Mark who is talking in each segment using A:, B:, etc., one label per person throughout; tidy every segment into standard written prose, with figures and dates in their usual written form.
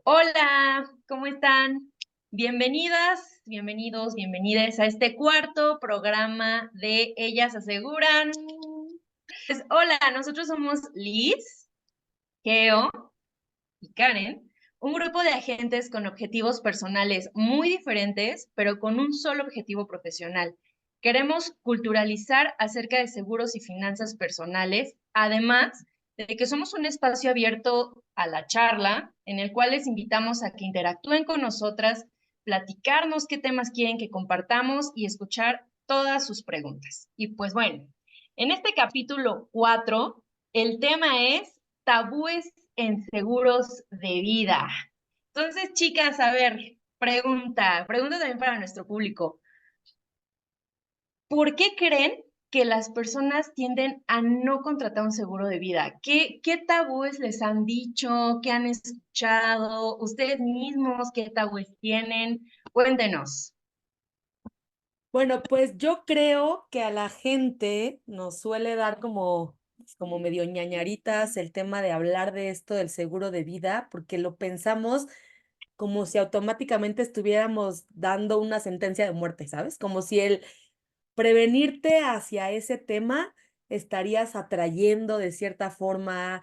A: Hola, ¿cómo están? Bienvenidas, bienvenidos, bienvenidas a este cuarto programa de Ellas Aseguran. Pues, hola, nosotros somos Liz, Geo y Karen, un grupo de agentes con objetivos personales muy diferentes, pero con un solo objetivo profesional. Queremos culturalizar acerca de seguros y finanzas personales, además de que somos un espacio abierto a la charla, en el cual les invitamos a que interactúen con nosotras, platicarnos qué temas quieren que compartamos y escuchar todas sus preguntas. Y pues bueno, en este capítulo 4, el tema es tabúes en seguros de vida. Entonces, chicas, a ver, pregunta también para nuestro público. ¿Por qué creen que las personas tienden a no contratar un seguro de vida? ¿Qué tabúes les han dicho? ¿Qué han escuchado? ¿Ustedes mismos qué tabúes tienen? Cuéntenos.
B: Bueno, pues yo creo que a la gente nos suele dar como medio ñañaritas el tema de hablar de esto del seguro de vida, porque lo pensamos como si automáticamente estuviéramos dando una sentencia de muerte, ¿sabes? Como si el prevenirte hacia ese tema estarías atrayendo de cierta forma,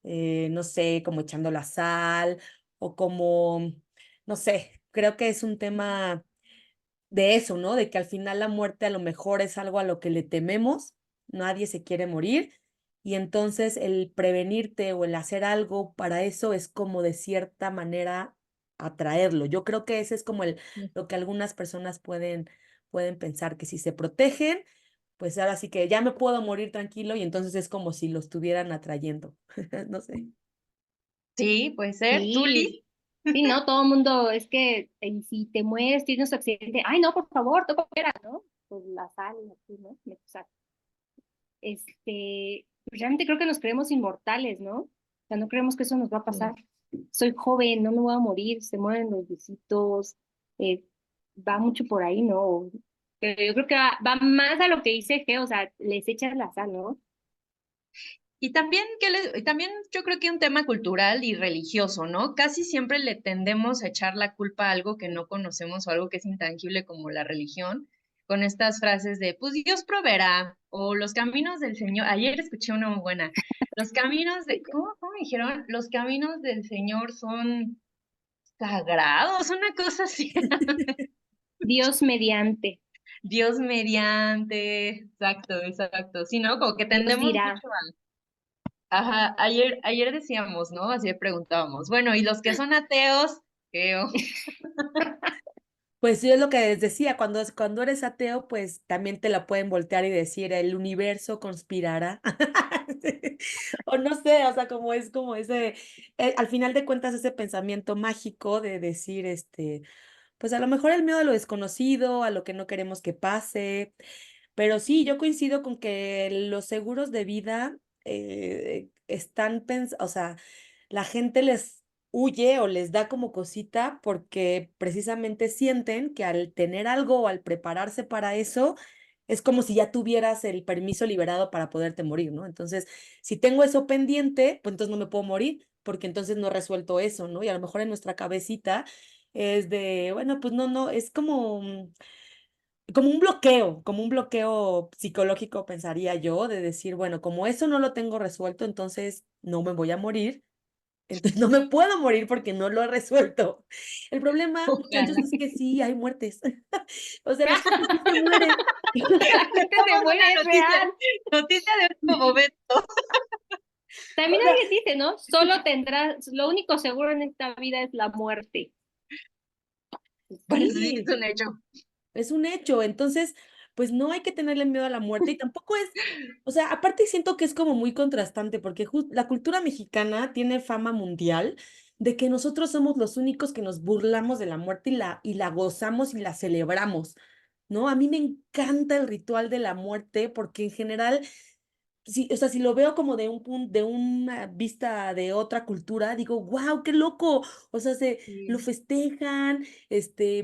B: no sé, como echando la sal o como, no sé, creo que es un tema de eso, ¿no? De que al final la muerte a lo mejor es algo a lo que le tememos, nadie se quiere morir, y entonces el prevenirte o el hacer algo para eso es como de cierta manera atraerlo. Yo creo que ese es como lo que algunas personas pueden pensar, que si se protegen, pues ahora sí que ya me puedo morir tranquilo y entonces es como si lo estuvieran atrayendo. No sé.
A: Sí, puede ser. ¿Tú, Liz?
C: Sí, sí, no, todo el mundo es que si te mueres, tienes un accidente, ay, no, por favor, toca fuera, ¿no? Pues la sal y así, ¿no? O sea, pues realmente creo que nos creemos inmortales, ¿no? O sea, no creemos que eso nos va a pasar. Soy joven, no me voy a morir, se mueren los viejitos, eh, va mucho por ahí, ¿no? Pero yo creo que va más a lo que dice G, o sea, les echas la sal, ¿no?
A: Y también, también yo creo que un tema cultural y religioso, ¿no? Casi siempre le tendemos a echar la culpa a algo que no conocemos o algo que es intangible como la religión, con estas frases de, pues Dios proveerá, o los caminos del Señor. Ayer escuché una muy buena. Los caminos de, ¿cómo me dijeron? Los caminos del Señor son sagrados, una cosa así.
C: Dios mediante,
A: Dios mediante, exacto, exacto. Sí, ¿no? Como que
C: Dios
A: tendemos
C: dirá.
A: mucho. Ajá, ayer decíamos, ¿no? Así preguntábamos, bueno, ¿y los que son ateos? ¿Qué?
B: Pues yo es lo que les decía, cuando eres ateo, pues también te la pueden voltear y decir, el universo conspirará. O no sé, o sea, como es como ese, al final de cuentas, ese pensamiento mágico de decir, pues a lo mejor el miedo a lo desconocido, a lo que no queremos que pase, pero sí, yo coincido con que los seguros de vida o sea, la gente les huye o les da como cosita porque precisamente sienten que al tener algo o al prepararse para eso, es como si ya tuvieras el permiso liberado para poderte morir, ¿no? Entonces, si tengo eso pendiente, pues entonces no me puedo morir porque entonces no he resuelto eso, ¿no? Y a lo mejor en nuestra cabecita es de, bueno, pues no, no, es como un bloqueo psicológico, pensaría yo, de decir, bueno, como eso no lo tengo resuelto, entonces no me voy a morir, entonces no me puedo morir porque no lo he resuelto. El problema, muchachos,
A: Ojalá.
B: es que sí hay muertes. O sea, la gente sí se muere.
C: La gente se
A: Somos
C: muere,
A: una
C: es
A: noticia,
C: real.
A: noticia de último momento.
C: También
B: O sea,
C: alguien dice, ¿no? Solo tendrás, lo único seguro en esta vida es la muerte.
A: Bueno, eso sí que
B: sí,
A: es un hecho.
B: es un hecho. Entonces, pues no hay que tenerle miedo a la muerte y tampoco es, o sea, aparte siento que es como muy contrastante porque la cultura mexicana tiene fama mundial de que nosotros somos los únicos que nos burlamos de la muerte y la gozamos y la celebramos, ¿no? A mí me encanta el ritual de la muerte porque en general sí, o sea, si lo veo como de una vista de otra cultura, digo, wow, qué loco. O sea, lo
A: Sí.
B: festejan,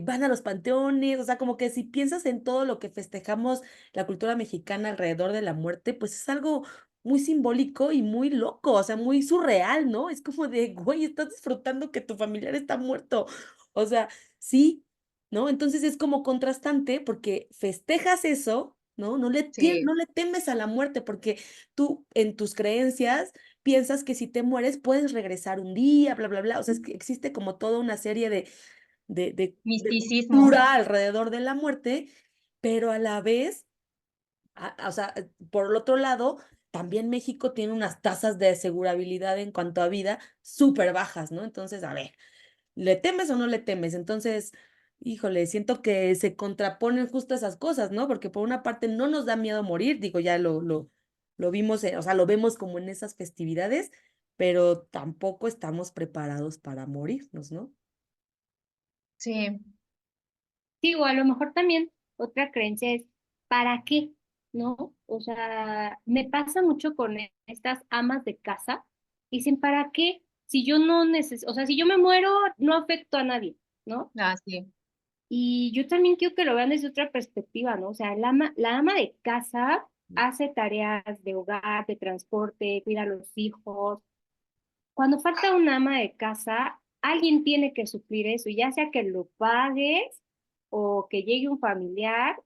B: van a los panteones, o sea, como que si piensas en todo lo que festejamos la cultura mexicana alrededor de la muerte, pues es algo muy simbólico y muy loco, o sea, muy surreal, ¿no? Es como de, güey, estás disfrutando que tu familiar está muerto. O sea, sí, ¿no? Entonces es como contrastante porque festejas eso, ¿no?
A: Sí,
B: No le temes a la muerte porque tú en tus creencias piensas que si te mueres puedes regresar un día, bla, bla, bla. O sea, es que existe como toda una serie de
A: misticismo.
B: cultura alrededor de la muerte, pero a la vez o sea, por el otro lado, también México tiene unas tasas de asegurabilidad en cuanto a vida súper bajas, ¿no? Entonces, a ver, ¿le temes o no le temes? Entonces, híjole, siento que se contraponen justo esas cosas, ¿no? Porque por una parte no nos da miedo morir, digo, ya lo vimos, o sea, lo vemos como en esas festividades, pero tampoco estamos preparados para morirnos, ¿no?
A: Sí,
C: Sí, o a lo mejor también otra creencia es, ¿para qué? ¿No? O sea, me pasa mucho con estas amas de casa. Dicen, ¿para qué? Si yo no necesito, o sea, si yo me muero, no afecto a nadie, ¿no?
A: sí.
C: Y yo también quiero que lo vean desde otra perspectiva, ¿no? O sea, la ama de casa hace tareas de hogar, de transporte, cuida a los hijos. Cuando falta una ama de casa, alguien tiene que suplir eso, ya sea que lo pagues o que llegue un familiar,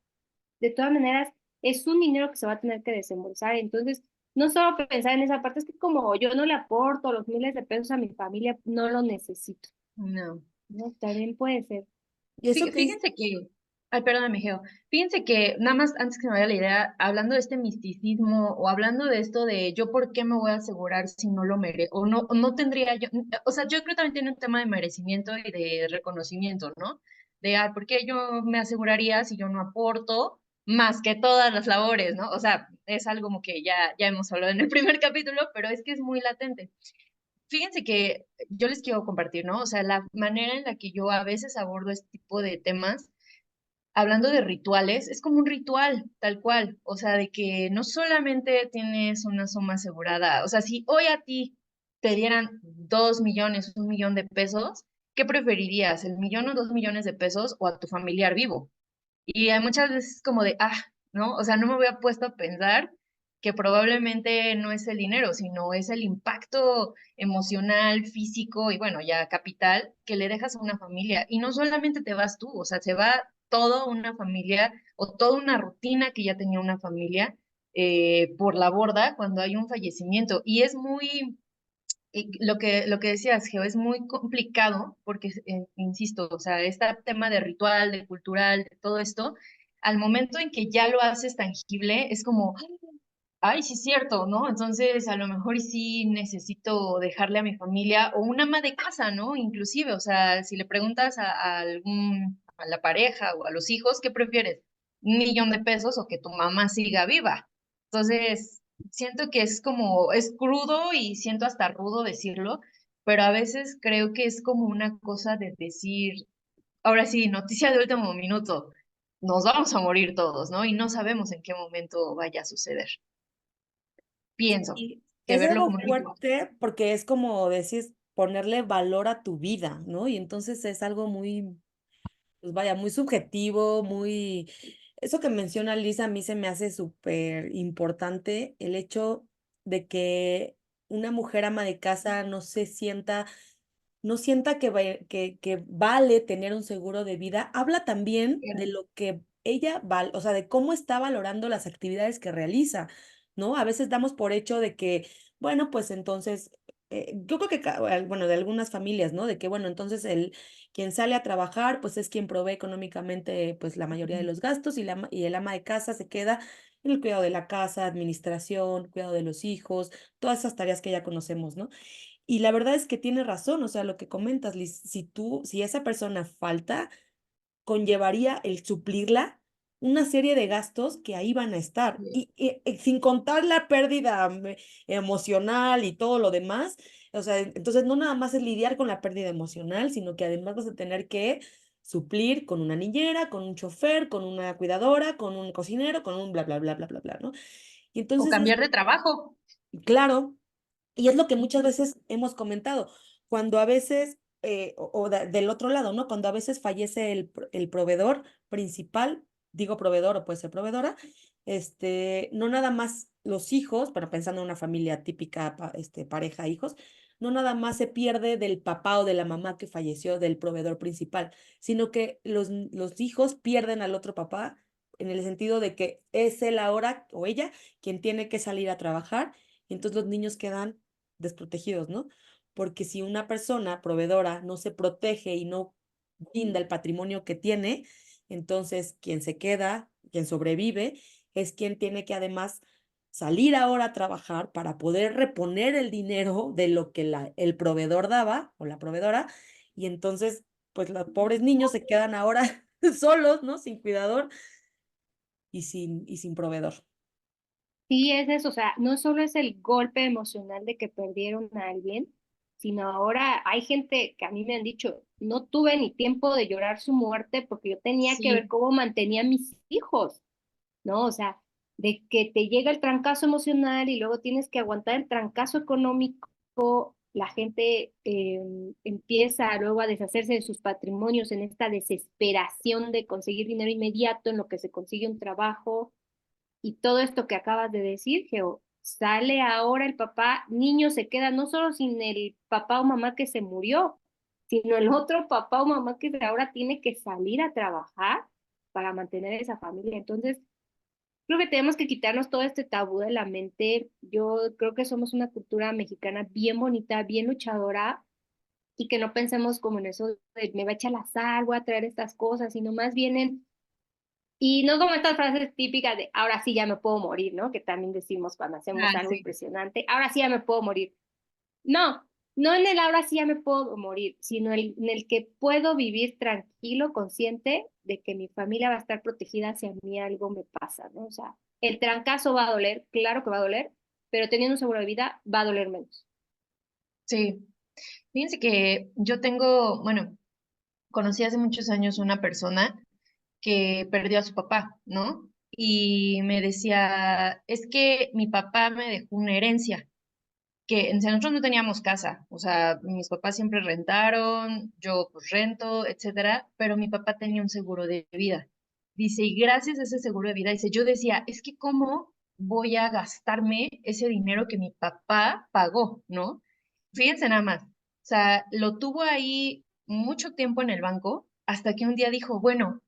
C: de todas maneras es un dinero que se va a tener que desembolsar. Entonces, no solo pensar en esa parte, es que como yo no le aporto los miles de pesos a mi familia, no lo necesito,
A: No.
C: ¿no? También puede ser.
B: Y eso que dices,
A: Fíjense que, ay, perdóname, Geo. Fíjense que, nada más antes que me vaya la idea, hablando de este misticismo o hablando de esto de yo por qué me voy a asegurar si no lo merezco, o no tendría yo, o sea, yo creo que también tiene un tema de merecimiento y de reconocimiento, ¿no? De, ah, ¿por qué yo me aseguraría si yo no aporto más que todas las labores, ¿no? O sea, es algo como que ya hemos hablado en el primer capítulo, pero es que es muy latente. Fíjense que yo les quiero compartir, ¿no? O sea, la manera en la que yo a veces abordo este tipo de temas, hablando de rituales, es como un ritual, tal cual. O sea, de que no solamente tienes una suma asegurada, o sea, si hoy a ti te dieran 2 millones, 1 millón de pesos, ¿qué preferirías? ¿El millón o 2 millones de pesos o a tu familiar vivo? Y hay muchas veces como de, ah, ¿no? O sea, no me había puesto a pensar que probablemente no es el dinero, sino es el impacto emocional, físico y bueno, ya capital que le dejas a una familia. Y no solamente te vas tú, o sea, se va toda una familia o toda una rutina que ya tenía una familia por la borda cuando hay un fallecimiento. Y es muy, lo que decías, Geo, es muy complicado porque, insisto, o sea, este tema de ritual, de cultural, de todo esto, al momento en que ya lo haces tangible, es como, ay, sí es cierto, ¿no? Entonces, a lo mejor sí necesito dejarle a mi familia o una ama de casa, ¿no? Inclusive, o sea, si le preguntas a la pareja o a los hijos, ¿qué prefieres? ¿1 millón de pesos o que tu mamá siga viva? Entonces, siento que es como, es crudo y siento hasta rudo decirlo, pero a veces creo que es como una cosa de decir, ahora sí, noticia de último minuto, nos vamos a morir todos, ¿no? Y no sabemos en qué momento vaya a suceder. Pienso
B: y
A: que
B: es
A: verlo
B: algo
A: como un ritual.
B: fuerte porque es como decir, ponerle valor a tu vida, ¿no? Y entonces es algo muy, pues vaya, muy subjetivo, muy... Eso que menciona Lisa a mí se me hace súper importante, el hecho de que una mujer ama de casa no sienta que vale tener un seguro de vida. Habla también de lo que ella vale, o sea, de cómo está valorando las actividades que realiza, ¿no? A veces damos por hecho de que, bueno, pues entonces, yo creo que, bueno, de algunas familias, ¿no? De que, bueno, entonces quien sale a trabajar, pues es quien provee económicamente, pues la mayoría de los gastos y el ama de casa se queda en el cuidado de la casa, administración, cuidado de los hijos, todas esas tareas que ya conocemos, ¿no? Y la verdad es que tiene razón, o sea, lo que comentas, Liz, si esa persona falta, conllevaría el suplirla una serie de gastos que ahí van a estar. Y sin contar la pérdida emocional y todo lo demás, o sea, entonces no nada más es lidiar con la pérdida emocional, sino que además vas a tener que suplir con una niñera, con un chofer, con una cuidadora, con un cocinero, con un bla, bla, bla, bla, bla, bla, ¿no? Y
A: O
B: entonces es
A: cambiar de trabajo.
B: claro. Y es lo que muchas veces hemos comentado, cuando a veces, del otro lado, ¿no? Cuando a veces fallece el proveedor principal, digo proveedor o puede ser proveedora, no nada más los hijos, pero pensando en una familia típica, pareja, hijos, no nada más se pierde del papá o de la mamá que falleció, del proveedor principal, sino que los hijos pierden al otro papá en el sentido de que es él ahora o ella quien tiene que salir a trabajar y entonces los niños quedan desprotegidos, ¿no? Porque si una persona proveedora no se protege y no brinda el patrimonio que tiene, entonces quien se queda, quien sobrevive, es quien tiene que además salir ahora a trabajar para poder reponer el dinero de lo que el proveedor daba o la proveedora, y entonces, pues los pobres niños se quedan ahora solos, ¿no? Sin cuidador y sin proveedor.
C: Sí, es eso, o sea, no solo es el golpe emocional de que perdieron a alguien, sino ahora hay gente que a mí me han dicho, no tuve ni tiempo de llorar su muerte porque yo tenía que ver
A: Sí,
C: cómo mantenía a mis hijos, ¿no? O sea, de que te llega el trancazo emocional y luego tienes que aguantar el trancazo económico, la gente empieza luego a deshacerse de sus patrimonios en esta desesperación de conseguir dinero inmediato en lo que se consigue un trabajo y todo esto que acabas de decir, Geo, sale ahora el papá, niño se queda no solo sin el papá o mamá que se murió, sino el otro papá o mamá que ahora tiene que salir a trabajar para mantener esa familia. Entonces, creo que tenemos que quitarnos todo este tabú de la mente. Yo creo que somos una cultura mexicana bien bonita, bien luchadora, y que no pensemos como en eso de me va a echar la sal, voy a traer estas cosas, sino más bien en y no como estas frases típicas de ahora sí ya me puedo morir, ¿no? Que también decimos cuando hacemos
A: ah,
C: algo
A: sí.
C: impresionante, ahora sí ya me puedo morir. No, no en el ahora sí ya me puedo morir, sino en el que puedo vivir tranquilo, consciente de que mi familia va a estar protegida si a mí algo me pasa, ¿no? O sea, el trancazo va a doler, claro que va a doler, pero teniendo un seguro de vida va a doler menos.
A: Sí. Fíjense que yo tengo, bueno, conocí hace muchos años una persona que perdió a su papá, ¿no? Y me decía, es que mi papá me dejó una herencia, que nosotros no teníamos casa, o sea, mis papás siempre rentaron, yo pues rento, etcétera, pero mi papá tenía un seguro de vida. Dice, y gracias a ese seguro de vida, dice, yo decía, es que cómo voy a gastarme ese dinero que mi papá pagó, ¿no? Fíjense nada más, o sea, lo tuvo ahí mucho tiempo en el banco hasta que un día dijo, bueno,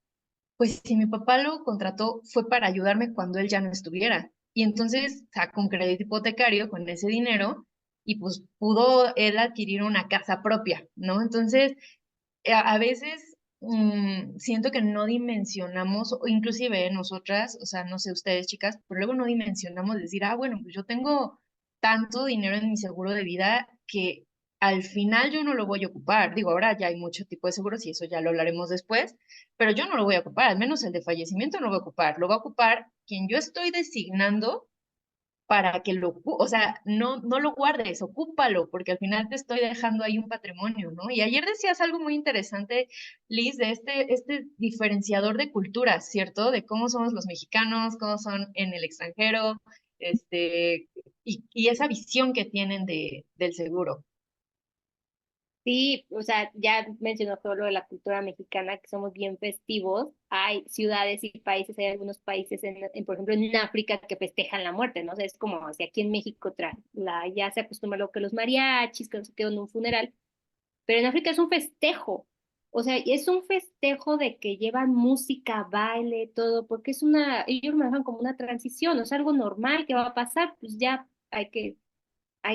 A: pues si mi papá lo contrató fue para ayudarme cuando él ya no estuviera. Y entonces sacó un crédito hipotecario con ese dinero y pues pudo él adquirir una casa propia, ¿no? Entonces, a veces siento que no dimensionamos, o inclusive nosotras, o sea, no sé ustedes chicas, pero luego no dimensionamos decir, ah, bueno, pues yo tengo tanto dinero en mi seguro de vida que al final yo no lo voy a ocupar. Digo, ahora ya hay mucho tipo de seguros y eso ya lo hablaremos después, pero yo no lo voy a ocupar, al menos el de fallecimiento no lo voy a ocupar, lo va a ocupar quien yo estoy designando para que o sea, no lo guardes, ocúpalo, porque al final te estoy dejando ahí un patrimonio, ¿no? Y ayer decías algo muy interesante, Liz, de este diferenciador de culturas, ¿cierto? De cómo somos los mexicanos, cómo son en el extranjero, y esa visión que tienen del seguro.
C: Sí, o sea, ya mencionó todo lo de la cultura mexicana, que somos bien festivos. Hay ciudades y países, hay algunos países, por ejemplo, en África que festejan la muerte, ¿no? O sea, es como si aquí en México ya se acostumbra lo que los mariachis, que no se quedó en un funeral, pero en África es un festejo. O sea, y es un festejo de que llevan música, baile, todo, porque ellos lo manejan como una transición, o sea, algo normal que va a pasar, pues ya hay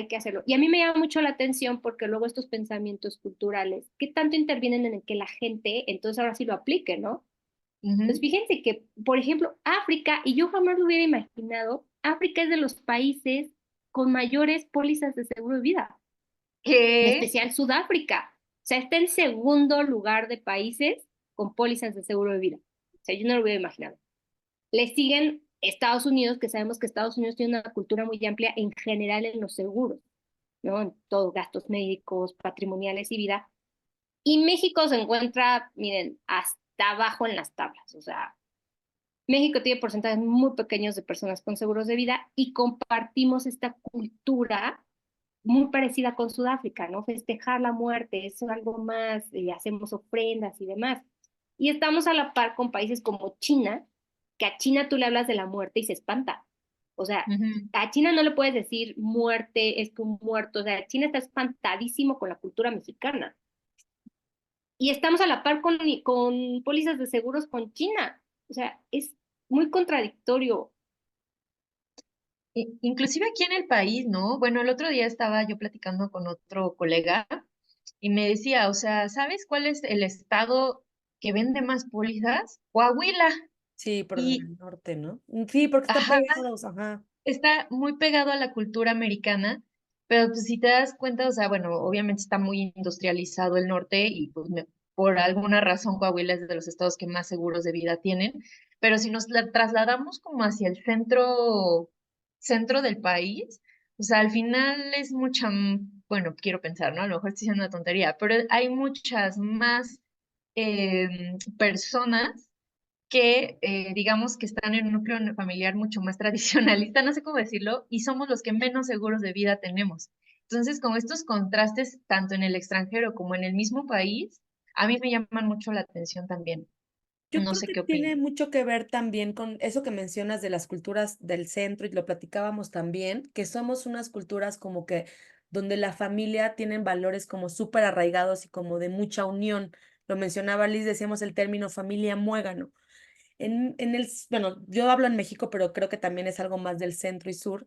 C: que hacerlo. Y a mí me llama mucho la atención porque luego estos pensamientos culturales, ¿qué tanto intervienen en el que la gente entonces ahora sí lo aplique, ¿no? Pues
A: Ujú.
C: fíjense que, por ejemplo, África, y yo jamás lo hubiera imaginado, África es de los países con mayores pólizas de seguro de vida, en
A: ¿Qué?
C: especial Sudáfrica. O sea, está en segundo lugar de países con pólizas de seguro de vida. O sea, yo no lo hubiera imaginado. Le siguen Estados Unidos, que sabemos que Estados Unidos tiene una cultura muy amplia en general en los seguros, ¿no? En todos gastos médicos, patrimoniales y vida. Y México se encuentra, miren, hasta abajo en las tablas. O sea, México tiene porcentajes muy pequeños de personas con seguros de vida y compartimos esta cultura muy parecida con Sudáfrica, ¿no? Festejar la muerte, es algo más, hacemos ofrendas y demás. Y estamos a la par con países como China, que a China tú le hablas de la muerte y se espanta. O sea,
A: Ujú.
C: a China no le puedes decir muerte, es que un muerto. O sea, China está espantadísimo con la cultura mexicana. Y estamos a la par con pólizas de seguros con China. O sea, es muy contradictorio.
A: Inclusive aquí en el país, ¿no? Bueno, el otro día estaba yo platicando con otro colega y me decía, o sea, ¿sabes cuál es el estado que vende más pólizas? Coahuila.
B: Sí, por
A: Y,
B: el norte, ¿no? Sí, porque están
A: ajá,
B: pegados, ajá.
A: está muy pegado a la cultura americana, pero pues si te das cuenta, o sea, bueno, obviamente está muy industrializado el norte y pues por alguna razón Coahuila es de los estados que más seguros de vida tienen, pero si nos la trasladamos como hacia el centro del país, o sea, al final es mucha, bueno, quiero pensar, ¿no? A lo mejor estoy diciendo una tontería, pero hay muchas más personas que digamos que están en un núcleo familiar mucho más tradicionalista, no sé cómo decirlo, y somos los que menos seguros de vida tenemos. Entonces, como estos contrastes, tanto en el extranjero como en el mismo país, a mí me llaman mucho la atención también.
B: Yo
A: No
B: creo
A: sé
B: que
A: qué
B: tiene
A: opinas.
B: mucho que ver también con eso que mencionas de las culturas del centro, y lo platicábamos también, que somos unas culturas como que donde la familia tienen valores como súper arraigados y como de mucha unión. Lo mencionaba Liz, decíamos el término familia muégano. Bueno, yo hablo en México, pero creo que también es algo más del centro y sur.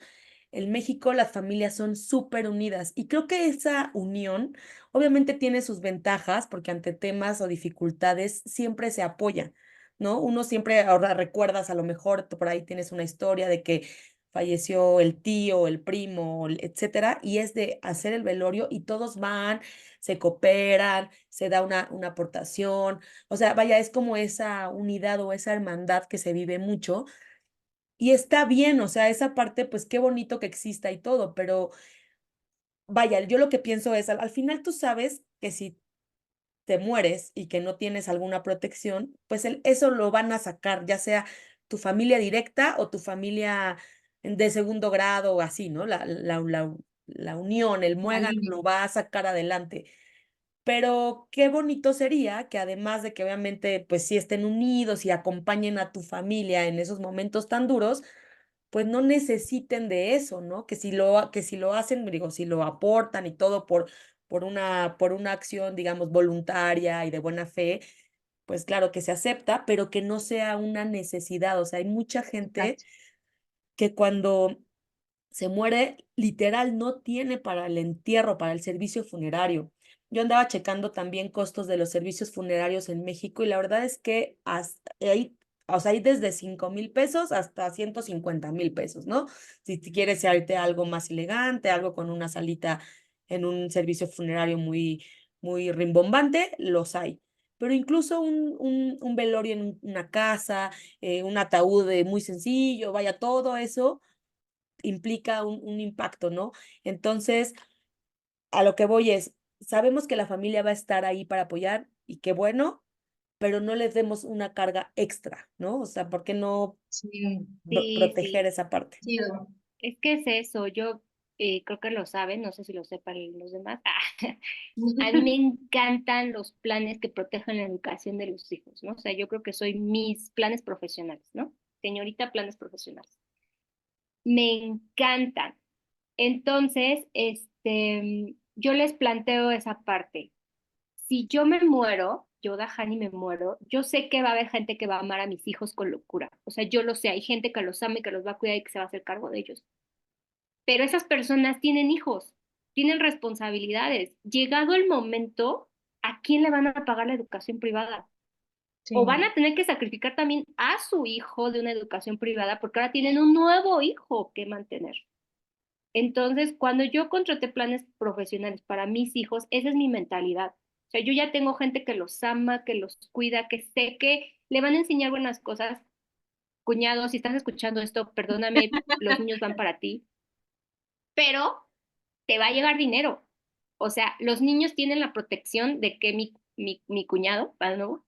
B: En México las familias son súper unidas y creo que esa unión obviamente tiene sus ventajas porque ante temas o dificultades siempre se apoya, ¿no? Uno siempre ahora recuerdas, a lo mejor tú por ahí tienes una historia de que falleció el tío, el primo, etcétera, y es de hacer el velorio y todos van, se cooperan, se da una aportación, o sea, vaya, es como esa unidad o esa hermandad que se vive mucho y está bien, o sea, esa parte, pues qué bonito que exista y todo, pero vaya, yo lo que pienso es, al final tú sabes que si te mueres y que no tienes alguna protección, pues eso lo van a sacar, ya sea tu familia directa o tu familia de segundo grado o así, ¿no? La unión, el
A: La
B: muégano
A: línea.
B: lo va a sacar adelante. Pero qué bonito sería que además de que obviamente pues sí estén unidos y acompañen a tu familia en esos momentos tan duros, pues no necesiten de eso, ¿no? Que si lo hacen, digo, si lo aportan y todo por una acción, digamos, voluntaria y de buena fe, pues claro que se acepta, pero que no sea una necesidad. O sea, hay mucha gente
A: Exacto.
B: que cuando se muere, literal, no tiene para el entierro, para el servicio funerario. Yo andaba checando también costos de los servicios funerarios en México y la verdad es que hay, o sea, hay desde 5,000 pesos hasta 150,000 pesos, ¿no? Si quieres irte algo más elegante, algo con una salita en un servicio funerario muy, muy rimbombante, los hay. Pero incluso un velorio en una casa, un ataúd muy sencillo, vaya, todo eso implica un impacto, ¿no? Entonces, a lo que voy es, sabemos que la familia va a estar ahí para apoyar y qué bueno, pero no les demos una carga extra, ¿no? O sea, ¿por qué no
A: Sí,
C: Sí,
B: proteger
C: sí.
B: esa parte?
A: chido.
C: Es que es eso. Yo creo que lo saben, no sé si lo sepan los demás. A mí me encantan los planes que protejan la educación de los hijos, ¿no? O sea, yo creo que soy mis planes profesionales, ¿no? Señorita, planes profesionales. Me encantan. Entonces, yo les planteo esa parte. Si yo me muero, yo, Dajani, me muero, yo sé que va a haber gente que va a amar a mis hijos con locura. O sea, yo lo sé, hay gente que los ama y que los va a cuidar y que se va a hacer cargo de ellos. Pero esas personas tienen hijos, tienen responsabilidades. Llegado el momento, ¿a quién le van a pagar la educación privada? O van
A: Sí.
C: a tener que sacrificar también a su hijo de una educación privada porque ahora tienen un nuevo hijo que mantener. Entonces, cuando yo contraté planes profesionales para mis hijos, esa es mi mentalidad. O sea, yo ya tengo gente que los ama, que los cuida, que sé que le van a enseñar buenas cosas. Cuñado, si estás escuchando esto, perdóname, los niños van para ti, pero te va a llegar dinero. O sea, los niños tienen la protección de que mi cuñado, para nuevo,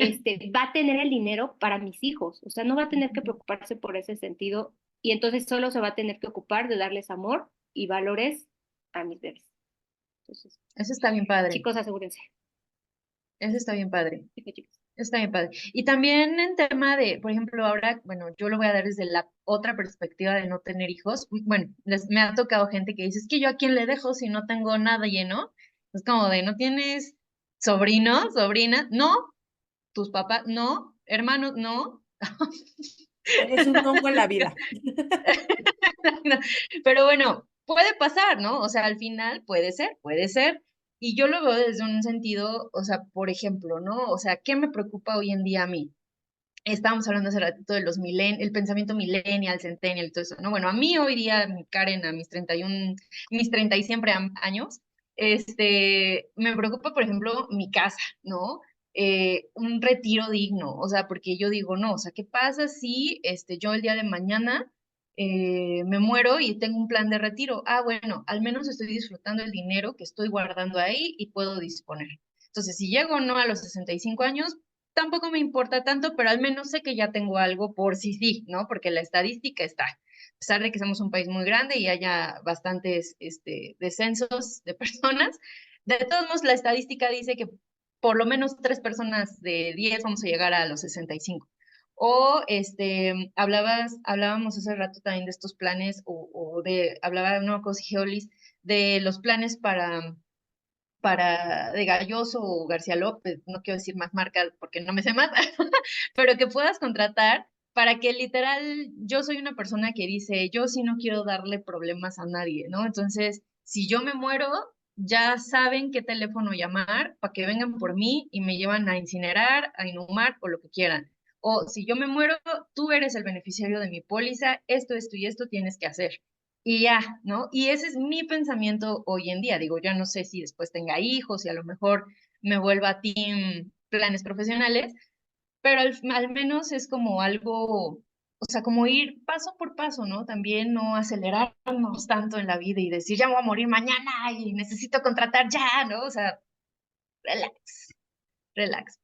C: va a tener el dinero para mis hijos. O sea, no va a tener que preocuparse por ese sentido y entonces solo se va a tener que ocupar de darles amor y valores a mis bebés. Entonces,
A: Eso está bien padre.
C: chicos, asegúrense.
A: Eso está bien padre.
C: Chicos, chicos.
A: Está bien padre. Y también en tema de, por ejemplo, ahora, bueno, yo lo voy a dar desde la otra perspectiva de no tener hijos. Bueno, me ha tocado gente que dice, es que yo a quién le dejo si no tengo nada lleno. Es como de, ¿no tienes sobrinos, sobrinas? No, tus papás, no, hermanos, no.
B: Eres un hongo en la vida.
A: Pero bueno, puede pasar, ¿no? O sea, al final puede ser, puede ser. Y yo lo veo desde un sentido, o sea, por ejemplo, ¿no? O sea, ¿qué me preocupa hoy en día a mí? Estábamos hablando hace ratito de los el pensamiento millennial, centennial y todo eso, ¿no? Bueno, a mí hoy día, Karen, a mis 31, mis 30 y siempre años, me preocupa, por ejemplo, mi casa, ¿no? Un retiro digno, o sea, porque yo digo, no, o sea, ¿qué pasa si yo el día de mañana me muero y tengo un plan de retiro? Ah, bueno, al menos estoy disfrutando el dinero que estoy guardando ahí y puedo disponer. Entonces, si llego o no a los 65 años, tampoco me importa tanto, pero al menos sé que ya tengo algo por si sí, ¿no? Porque la estadística está. A pesar de que somos un país muy grande y haya bastantes descensos de personas, de todos modos la estadística dice que por lo menos 3 personas de 10 vamos a llegar a los 65. O hablábamos hace rato también de estos planes, hablaba no con Geolis, de los planes para de Galloso o García López, no quiero decir más marcas porque no me sé más, pero que puedas contratar para que literal, yo soy una persona que dice, yo sí no quiero darle problemas a nadie, ¿no? Entonces, si yo me muero, ya saben qué teléfono llamar para que vengan por mí y me llevan a incinerar, a inhumar o lo que quieran. O si yo me muero, tú eres el beneficiario de mi póliza, esto y esto tienes que hacer. Y ya, ¿no? Y ese es mi pensamiento hoy en día. Digo, ya no sé si después tenga hijos y a lo mejor me vuelva team planes profesionales, pero al menos es como algo, o sea, como ir paso por paso, ¿no? También no acelerarnos tanto en la vida y decir, ya me voy a morir mañana y necesito contratar ya, ¿no? O sea, relax, relax.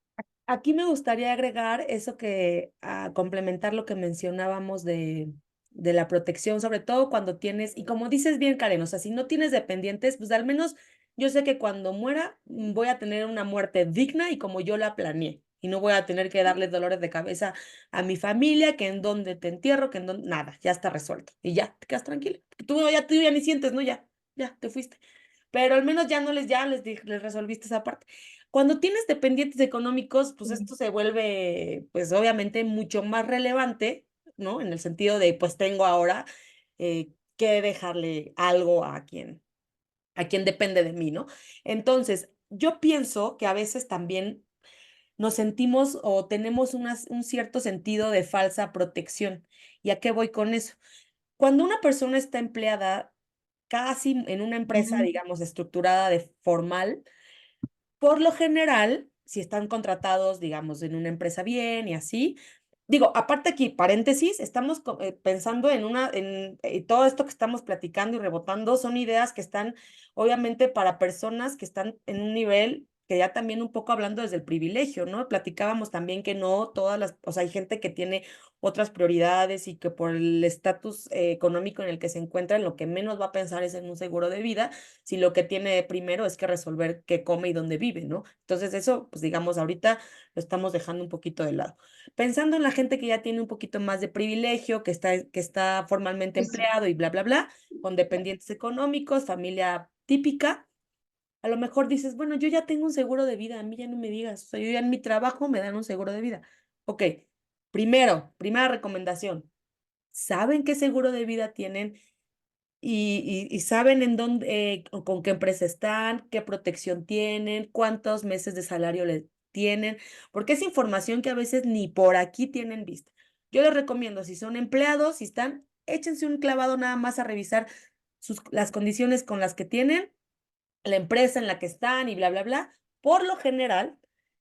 B: Aquí me gustaría agregar eso que, a complementar lo que mencionábamos de la protección, sobre todo cuando tienes, y como dices bien, Karen, o sea, si no tienes dependientes, pues al menos yo sé que cuando muera voy a tener una muerte digna y como yo la planeé, y no voy a tener que darle dolores de cabeza a mi familia, que en dónde te entierro, que en dónde, nada, ya está resuelto, y ya, te quedas tranquila. Tú ya ni sientes, ¿no? Ya, te fuiste. Pero al menos ya no les, les resolviste esa parte. Cuando tienes dependientes económicos, pues esto se vuelve, pues obviamente mucho más relevante, ¿no? En el sentido de, pues tengo ahora que dejarle algo a quien depende de mí, ¿no? Entonces, yo pienso que a veces también nos sentimos o tenemos un cierto sentido de falsa protección. ¿Y a qué voy con eso? Cuando una persona está empleada casi en una empresa, digamos, estructurada de formal, por lo general, si están contratados, digamos, en una empresa bien y así, digo, aparte aquí, paréntesis, estamos pensando en todo esto que estamos platicando y rebotando, son ideas que están, obviamente, para personas que están en un nivel que ya también un poco hablando desde el privilegio, ¿no? Platicábamos también que no todas o sea, hay gente que tiene otras prioridades y que por el estatus económico en el que se encuentra, lo que menos va a pensar es en un seguro de vida, si lo que tiene primero es que resolver qué come y dónde vive, ¿no? Entonces eso, pues digamos, ahorita lo estamos dejando un poquito de lado. Pensando en la gente que ya tiene un poquito más de privilegio, que está formalmente
A: Pues sí.
B: empleado y bla, bla, bla, con dependientes económicos, familia típica, a lo mejor dices, bueno, yo ya tengo un seguro de vida, a mí ya no me digas, o sea, yo ya en mi trabajo me dan un seguro de vida. Ok, primera recomendación, ¿saben qué seguro de vida tienen? Y saben en dónde, con qué empresa están, qué protección tienen, cuántos meses de salario le tienen, porque es información que a veces ni por aquí tienen vista. Yo les recomiendo, si son empleados, si están, échense un clavado nada más a revisar las condiciones con las que tienen, la empresa en la que están y bla, bla, bla. Por lo general,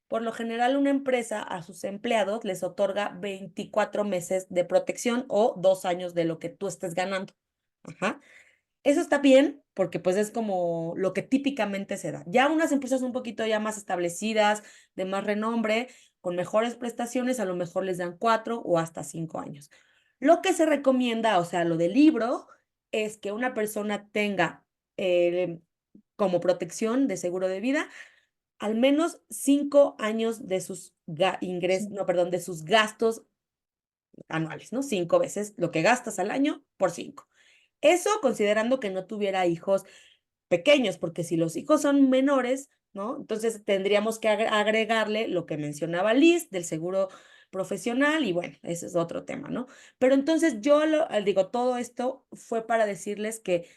B: una empresa a sus empleados les otorga 24 meses de protección o 2 años de lo que tú estés ganando. Ajá. Eso está bien porque pues es como lo que típicamente se da. Ya unas empresas un poquito ya más establecidas, de más renombre, con mejores prestaciones, a lo mejor les dan 4 o hasta 5 años. Lo que se recomienda, o sea, lo del libro, es que una persona tenga eh, como protección de seguro de vida al menos 5 años de sus ingresos, no, perdón, de sus gastos anuales, ¿no? 5 veces lo que gastas al año por 5. Eso considerando que no tuviera hijos pequeños, porque si los hijos son menores, ¿no? Entonces tendríamos que agregarle lo que mencionaba Liz del seguro profesional y bueno, ese es otro tema, ¿no? Pero entonces yo digo, todo esto fue para decirles que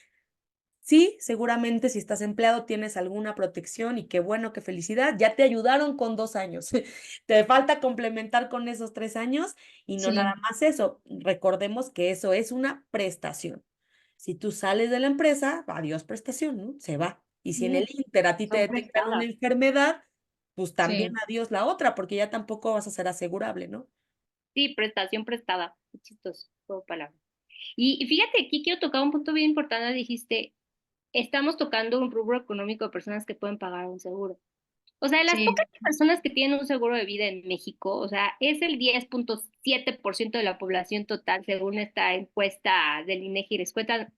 B: sí, seguramente si estás empleado tienes alguna protección y qué bueno, qué felicidad, ya te ayudaron con 2 años. Te falta complementar con esos 3 años y no nada
A: Sí,
B: más eso. Recordemos que eso es una prestación. Si tú sales de la empresa, adiós prestación, ¿no? Se va. Y si en el
C: Sí,
B: Inter a ti te
C: son
B: detectan una
C: prestadas.
B: enfermedad, pues también
A: sí.
B: adiós la otra, porque ya tampoco vas a ser asegurable, ¿no?
C: Sí, prestación prestada. Qué chistoso, todo palabra. Y fíjate, aquí quiero tocar un punto bien importante. Dijiste, estamos tocando un rubro económico de personas que pueden pagar un seguro. O sea, de las
A: Sí,
C: pocas personas que tienen un seguro de vida en México, o sea, es el 10.7% de la población total, según esta encuesta del INEGI,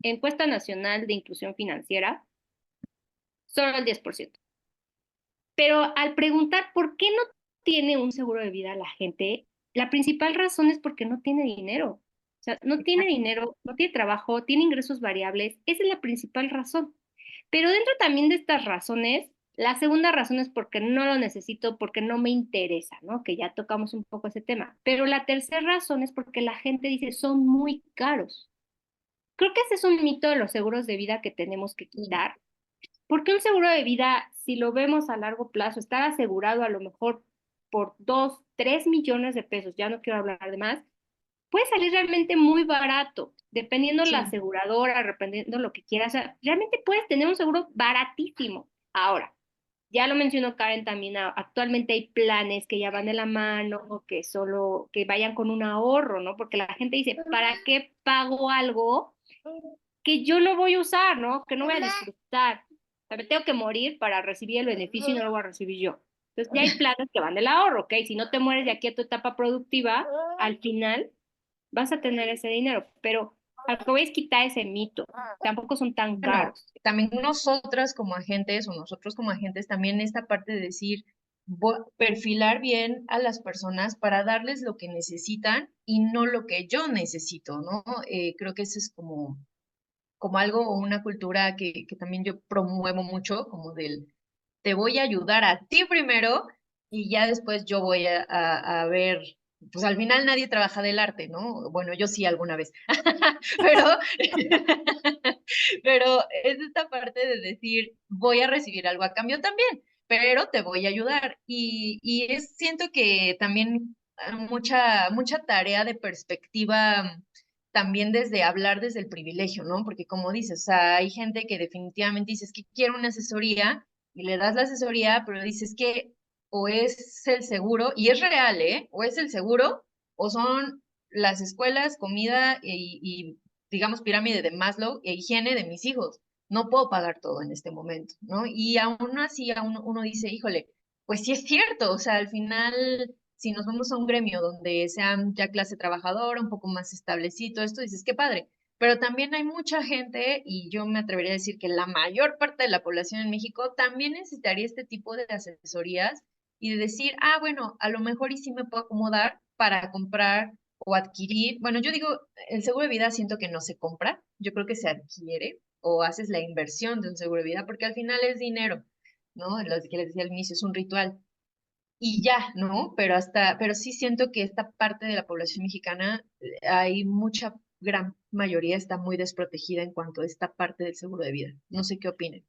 C: encuesta nacional de inclusión financiera, solo el 10%. Pero al preguntar por qué no tiene un seguro de vida la gente, la principal razón es porque no tiene dinero. O sea, no tiene dinero, no tiene trabajo, tiene ingresos variables. Esa es la principal razón. Pero dentro también de estas razones, la segunda razón es porque no lo necesito, porque no me interesa, ¿no? Que ya tocamos un poco ese tema. Pero la tercera razón es porque la gente dice son muy caros. Creo que ese es un mito de los seguros de vida que tenemos que
A: sí,
C: quitar, porque un seguro de vida, si lo vemos a largo plazo, estar asegurado a lo mejor por 2, 3 millones de pesos, ya no quiero hablar de más, puede salir realmente muy barato, dependiendo la
A: sí.
C: aseguradora, dependiendo lo que quieras. O sea, realmente puedes tener un seguro baratísimo. Ahora, ya lo mencionó Karen también, actualmente hay planes que ya van de la mano o que solo, que vayan con un ahorro, ¿no? Porque la gente dice, ¿para qué pago algo que yo no voy a usar, ¿no? Que no voy a disfrutar? O sea, me tengo que morir para recibir el beneficio y no lo voy a recibir yo. Entonces ya hay planes que van del ahorro, ¿ok? Si no te mueres de aquí a tu etapa productiva, al final vas a tener ese dinero, pero al que voy es quitar ese mito. Tampoco son tan
A: Bueno,
C: caros.
A: también nosotras como agentes o nosotros como agentes, también esta parte de decir, perfilar bien a las personas para darles lo que necesitan y no lo que yo necesito, ¿no? Creo que eso es como algo o una cultura que también yo promuevo mucho, como del, te voy a ayudar a ti primero y ya después yo voy a ver, pues al final nadie trabaja del arte, ¿no? Bueno, yo sí alguna vez, pero, pero es esta parte de decir, voy a recibir algo a cambio también, pero te voy a ayudar. Y siento que también mucha tarea de perspectiva también desde hablar desde el privilegio, ¿no? Porque como dices, o sea, hay gente que definitivamente dices que quiero una asesoría y le das la asesoría, pero dices que o es el seguro, y es real, ¿eh? O es el seguro, o son las escuelas, comida y digamos, pirámide de Maslow e higiene de mis hijos. No puedo pagar todo en este momento, ¿no? Y aún así, uno dice, híjole, pues sí es cierto, o sea, al final, si nos vamos a un gremio donde sean ya clase trabajadora, un poco más establecido, esto dices, qué padre. Pero también hay mucha gente, y yo me atrevería a decir que la mayor parte de la población en México también necesitaría este tipo de asesorías y de decir, ah, bueno, a lo mejor y sí me puedo acomodar para comprar o adquirir. Bueno, yo digo, el seguro de vida siento que no se compra, yo creo que se adquiere o haces la inversión de un seguro de vida porque al final es dinero, ¿no? Lo que les decía al inicio, es un ritual. Y ya, ¿no? Pero sí siento que esta parte de la población mexicana, hay mucha, gran mayoría está muy desprotegida en cuanto a esta parte del seguro de vida. No sé qué opinen.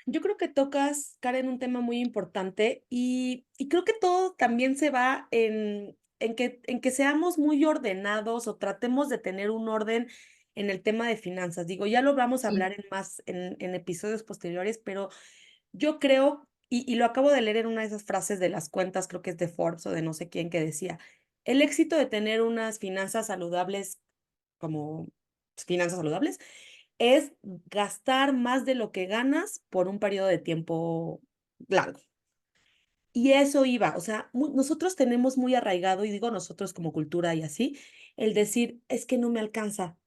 B: Yo creo que tocas, Karen, un tema muy importante y creo que todo también se va en que seamos muy ordenados o tratemos de tener un orden en el tema de finanzas. Digo, ya lo vamos a
A: Sí,
B: hablar en episodios posteriores, pero yo creo, y lo acabo de leer en una de esas frases de las cuentas, creo que es de Forbes o de no sé quién, que decía, el éxito de tener unas finanzas saludables como finanzas saludables es gastar más de lo que ganas por un periodo de tiempo largo. Y eso iba, o sea, nosotros tenemos muy arraigado, y digo nosotros como cultura y así, el decir, es que no me alcanza.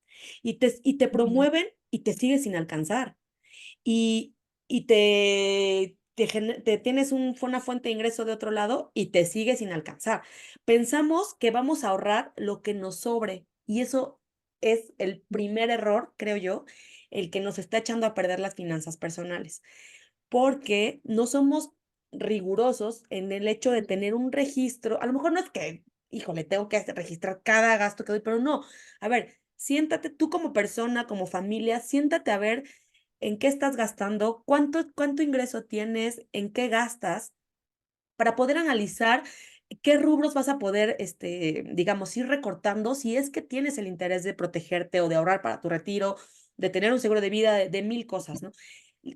B: Y te
A: ujú,
B: promueven y te sigues sin alcanzar. Y te tienes una fuente de ingreso de otro lado y te sigue sin alcanzar. Pensamos que vamos a ahorrar lo que nos sobre y eso es el primer error, creo yo, el que nos está echando a perder las finanzas personales, porque no somos rigurosos en el hecho de tener un registro. A lo mejor no es que, híjole, tengo que registrar cada gasto que doy, pero no. A ver, siéntate tú como persona, como familia, siéntate a ver en qué estás gastando, cuánto ingreso tienes, en qué gastas, para poder analizar qué rubros vas a poder, digamos, ir recortando si es que tienes el interés de protegerte o de ahorrar para tu retiro, de tener un seguro de vida, de mil cosas, ¿no?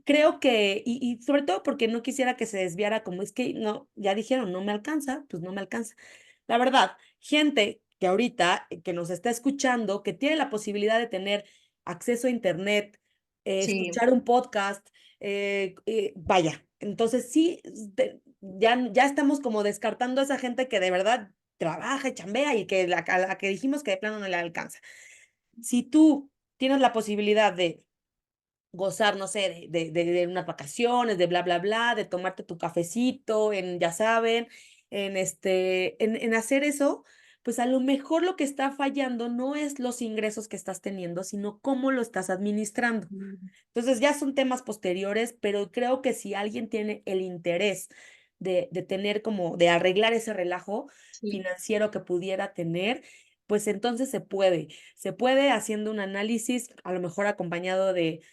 B: Creo que, y sobre todo porque no quisiera que se desviara como es que no, ya dijeron, no me alcanza, pues no me alcanza. La verdad, gente que ahorita, que nos está escuchando, que tiene la posibilidad de tener acceso a internet,
A: Sí,
B: escuchar un podcast, vaya, entonces sí, ya estamos como descartando a esa gente que de verdad trabaja y chambea y que a la que dijimos que de plano no le alcanza. Si tú tienes la posibilidad de gozar, no sé, de unas vacaciones, de bla, bla, bla, de tomarte tu cafecito, ya saben, en hacer eso, pues a lo mejor lo que está fallando no es los ingresos que estás teniendo, sino cómo lo estás administrando. Entonces ya son temas posteriores, pero creo que si alguien tiene el interés de tener como, de arreglar ese relajo
A: sí.
B: financiero que pudiera tener, pues entonces se puede haciendo un análisis, a lo mejor acompañado de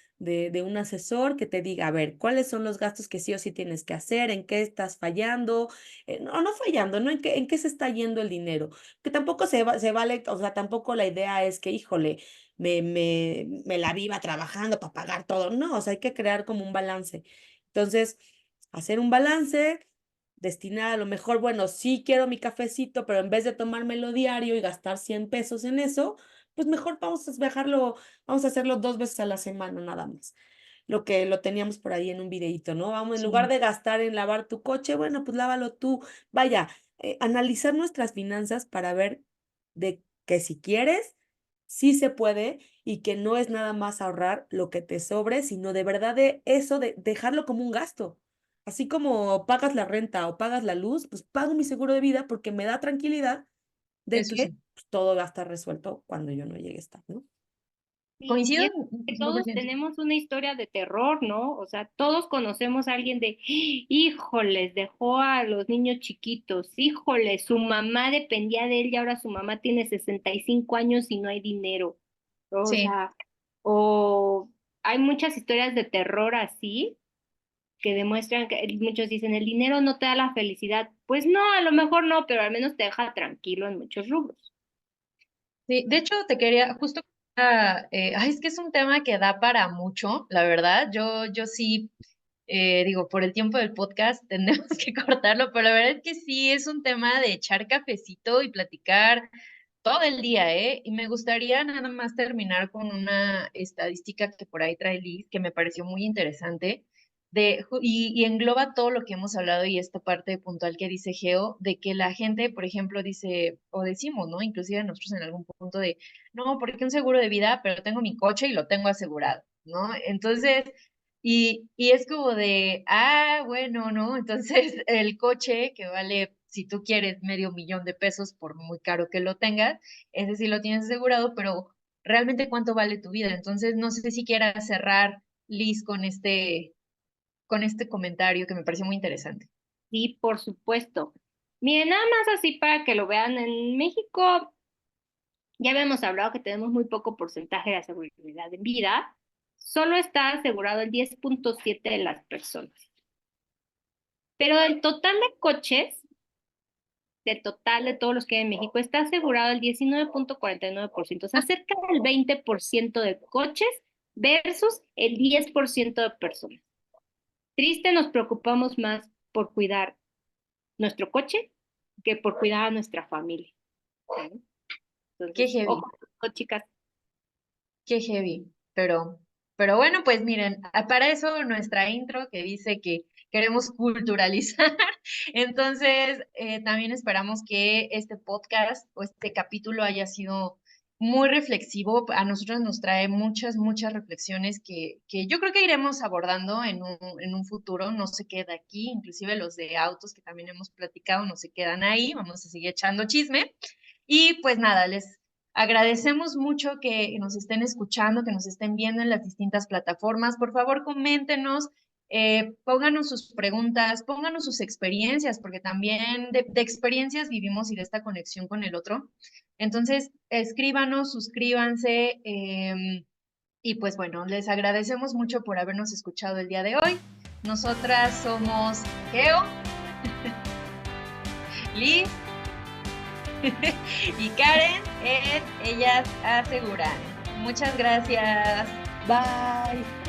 B: un asesor que te diga, a ver, cuáles son los gastos que sí o sí tienes que hacer, en qué estás fallando, no fallando, ¿no? En qué se está yendo el dinero, que tampoco se vale, o sea, tampoco la idea es que, híjole, me la viva trabajando para pagar todo. No, o sea, hay que crear como un balance. Entonces, hacer un balance, destinar a lo mejor, bueno, sí quiero mi cafecito, pero en vez de tomármelo diario y gastar 100 pesos en eso, pues mejor vamos a dejarlo, vamos a hacerlo 2 veces a la semana nada más. Lo que lo teníamos por ahí en un videíto, ¿no? Vamos, en lugar
A: Sí.
B: de gastar en lavar tu coche, bueno, pues lávalo tú. Vaya, analizar nuestras finanzas para ver de que si quieres sí se puede y que no es nada más ahorrar lo que te sobre, sino de verdad de eso, de dejarlo como un gasto. Así como pagas la renta o pagas la luz, pues pago mi seguro de vida porque me da tranquilidad de
A: Eso
B: que
A: sí.
B: pues, todo va a estar resuelto cuando yo no llegue a estar, ¿no?
C: Sí, y
A: Coincido
C: es que
A: cien por
C: todos
A: ciento.
C: tenemos una historia de terror, ¿no? O sea, todos conocemos a alguien de, híjoles, dejó a los niños chiquitos, híjoles, su mamá dependía de él y ahora su mamá tiene 65 años y no hay dinero. O
A: Sí.
C: sea, o hay muchas historias de terror así que demuestran que muchos dicen, el dinero no te da la felicidad. Pues no, a lo mejor no, pero al menos te deja tranquilo en muchos rubros.
A: Sí, de hecho, te quería justo, ay, es que es un tema que da para mucho, la verdad. Yo sí, digo, por el tiempo del podcast tendremos que cortarlo, pero la verdad es que sí es un tema de echar cafecito y platicar todo el día, ¿eh? Y me gustaría nada más terminar con una estadística que por ahí trae Liz, que me pareció muy interesante, y engloba todo lo que hemos hablado y esta parte puntual que dice Geo, de que la gente, por ejemplo, dice, o decimos, ¿no? Inclusive nosotros en algún punto de, no, porque un seguro de vida, pero tengo mi coche y lo tengo asegurado, ¿no? Entonces, y es como de, bueno, ¿no? Entonces el coche que vale, si tú quieres, $500,000 por muy caro que lo tengas, ese sí lo tienes asegurado, pero realmente cuánto vale tu vida. Entonces no sé si quieras cerrar, Liz, con este comentario que me pareció muy interesante.
C: Sí, por supuesto. Miren, nada más así para que lo vean, en México ya habíamos hablado que tenemos muy poco porcentaje de seguridad en vida, solo está asegurado el 10.7 de las personas. Pero del total de coches, del total de todos los que hay en México, está asegurado el 19.49%, o sea, cerca del 20% de coches versus el 10% de personas. Triste, nos preocupamos más por cuidar nuestro coche que por cuidar a nuestra familia, ¿no?
A: Qué
C: Entonces,
A: heavy.
C: ojo, chicas.
A: Qué heavy, pero bueno, pues miren, para eso nuestra intro que dice que queremos culturalizar, entonces también esperamos que este podcast o este capítulo haya sido muy reflexivo. A nosotros nos trae muchas reflexiones que yo creo que iremos abordando en un futuro. No se queda aquí, inclusive los de autos que también hemos platicado no se quedan ahí. Vamos a seguir echando chisme. Y pues nada, les agradecemos mucho que nos estén escuchando, que nos estén viendo en las distintas plataformas. Por favor, coméntenos, pónganos sus preguntas, pónganos sus experiencias, porque también de experiencias vivimos y de esta conexión con el otro. Entonces, escríbanos, suscríbanse, y pues bueno, les agradecemos mucho por habernos escuchado el día de hoy. Nosotras somos Geo, Liz y Karen en Ellas Aseguran. Muchas gracias.
B: Bye.